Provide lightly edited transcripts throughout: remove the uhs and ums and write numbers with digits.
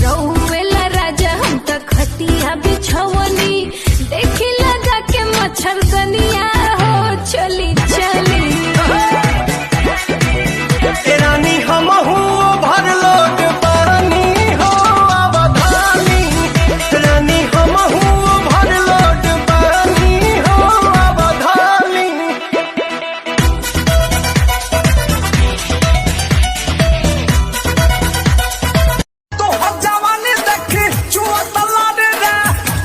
रउवेला राजा हम त खटिया बिछवनी देखी लगा के मच्छरदनिया हो चली चली रानी हम भर लोट पानी हो अवधानी रानी हम भर लोट पानी हो अवधानी तो जवानी देखी चुआ तला रे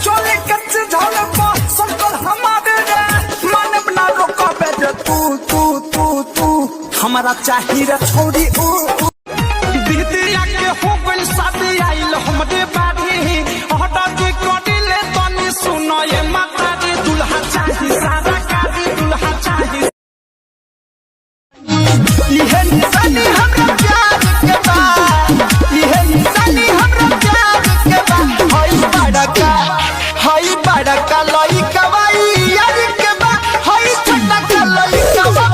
चोले कच्चे झाल पर संकल हमारे रे मन बना रोका बेटे तू तू तू तू हमारा चाहिए रे छोड़ी दीदिया के हो गइल शादी आइल हमरे बाड़ी हटा के कडिले तनी सुनो ये माता रे दुल्हा चाही सारा काजी दुल्हा चाही इहे निशानी हमरा प्यार के बा इहे निशानी हमरा प्यार के बा हई बड़का लइका बाई यार के बा हई छोटा लइका बा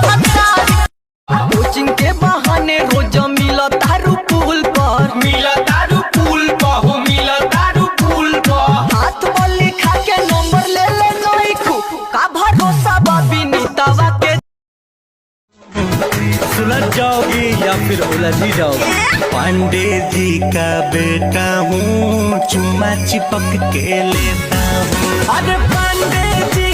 कोचिंग के बहाने रोज मिला दारू पुल पर हो मिला दारू पुल पर हाथ बोली खा के नंबर ले नई खू का भरोसा बाबी नीतावा के सुलझ जाओगी या फिर उलझ ही जाओगी। पांडे जी का बेटा हूँ चुम्मा चिपक के लेता हूँ। अरे पांडे जी